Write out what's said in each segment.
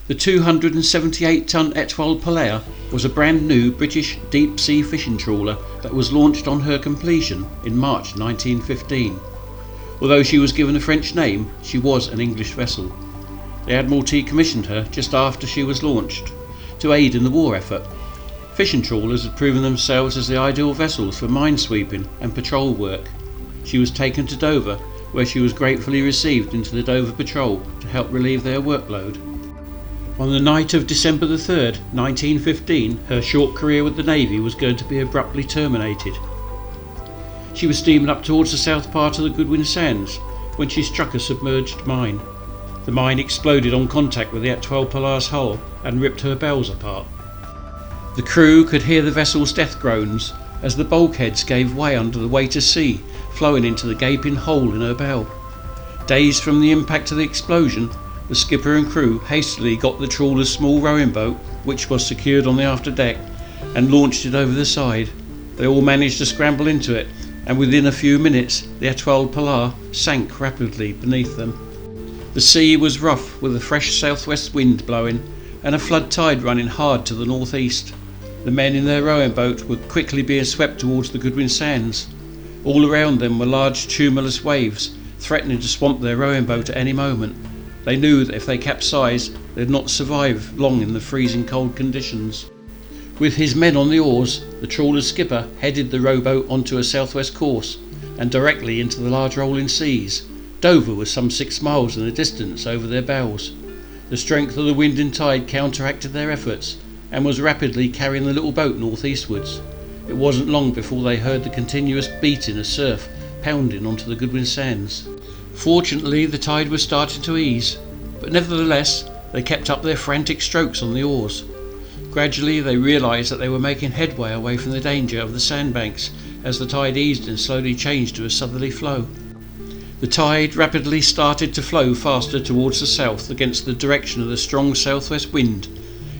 The 278-ton Etoile Polaire was a brand new British deep-sea fishing trawler that was launched on her completion in March 1915. Although she was given a French name, she was an English vessel. The Admiralty commissioned her just after she was launched to aid in the war effort. Fishing trawlers had proven themselves as the ideal vessels for minesweeping and patrol work. She was taken to Dover, where she was gratefully received into the Dover Patrol to help relieve their workload. On the night of December the 3rd, 1915, her short career with the Navy was going to be abruptly terminated. She was steaming up towards the south part of the Goodwin Sands when she struck a submerged mine. The mine exploded on contact with the Etoile Polaire's hull and ripped her bells apart. The crew could hear the vessel's death groans as the bulkheads gave way under the weight of sea flowing into the gaping hole in her bow. Dazed from the impact of the explosion, the skipper and crew hastily got the trawler's small rowing boat, which was secured on the after deck, and launched it over the side. They all managed to scramble into it, and within a few minutes the Etoile Polaire sank rapidly beneath them. The sea was rough with a fresh southwest wind blowing and a flood tide running hard to the northeast. The men in their rowing boat were quickly being swept towards the Goodwin Sands. All around them were large tumultuous waves threatening to swamp their rowing boat at any moment. They knew that if they capsized, they'd not survive long in the freezing cold conditions. With his men on the oars, the trawler's skipper headed the rowboat onto a southwest course and directly into the large rolling seas. Dover was some 6 miles in the distance over their bows. The strength of the wind and tide counteracted their efforts and was rapidly carrying the little boat northeastwards. It wasn't long before they heard the continuous beating of surf pounding onto the Goodwin Sands. Fortunately, the tide was starting to ease, but nevertheless they kept up their frantic strokes on the oars. Gradually they realised that they were making headway away from the danger of the sandbanks as the tide eased and slowly changed to a southerly flow. The tide rapidly started to flow faster towards the south against the direction of the strong southwest wind.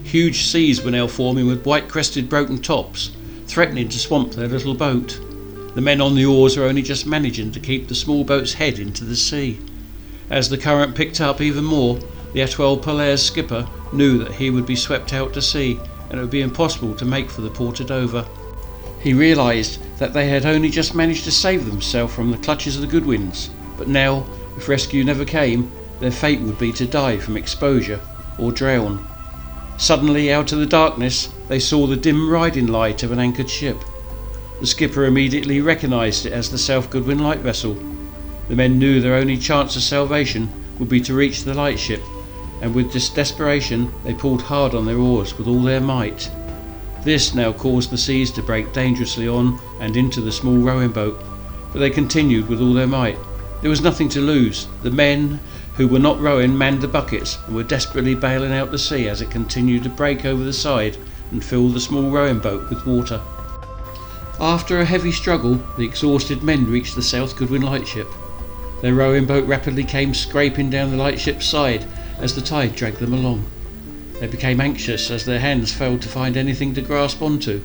Huge seas were now forming with white-crested broken tops, threatening to swamp their little boat. The men on the oars were only just managing to keep the small boat's head into the sea. As the current picked up even more, the Etoile Polaire's skipper knew that he would be swept out to sea and it would be impossible to make for the port of Dover. He realised that they had only just managed to save themselves from the clutches of the Goodwins, but now, if rescue never came, their fate would be to die from exposure or drown. Suddenly, out of the darkness, they saw the dim riding light of an anchored ship. The skipper immediately recognised it as the South Goodwin light vessel. The men knew their only chance of salvation would be to reach the lightship, and with this desperation they pulled hard on their oars with all their might. This now caused the seas to break dangerously on and into the small rowing boat, but they continued with all their might. There was nothing to lose. The men who were not rowing manned the buckets and were desperately bailing out the sea as it continued to break over the side and fill the small rowing boat with water. After a heavy struggle, the exhausted men reached the South Goodwin Lightship. Their rowing boat rapidly came scraping down the lightship's side as the tide dragged them along. They became anxious as their hands failed to find anything to grasp onto.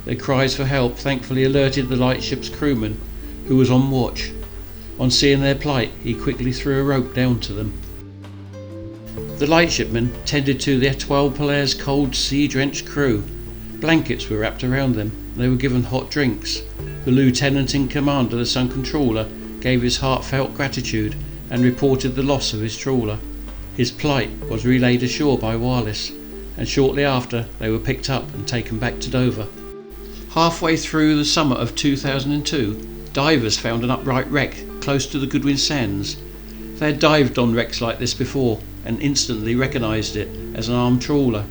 Their cries for help thankfully alerted the lightship's crewman, who was on watch. On seeing their plight, he quickly threw a rope down to them. The lightshipmen tended to the Etoile Polaire's cold, sea-drenched crew. Blankets were wrapped around them. They were given hot drinks. The lieutenant in command of the sunken trawler gave his heartfelt gratitude and reported the loss of his trawler. His plight was relayed ashore by wireless, and shortly after they were picked up and taken back to Dover. Halfway through the summer of 2002, divers found an upright wreck close to the Goodwin Sands. They had dived on wrecks like this before and instantly recognised it as an armed trawler.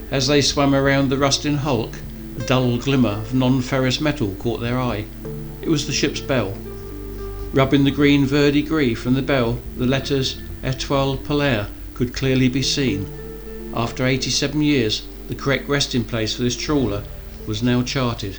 As they swam around the rusting hulk, a dull glimmer of non-ferrous metal caught their eye. It was the ship's bell. Rubbing the green verdigris from the bell, the letters Etoile Polaire could clearly be seen. After 87 years, the correct resting place for this trawler was now charted.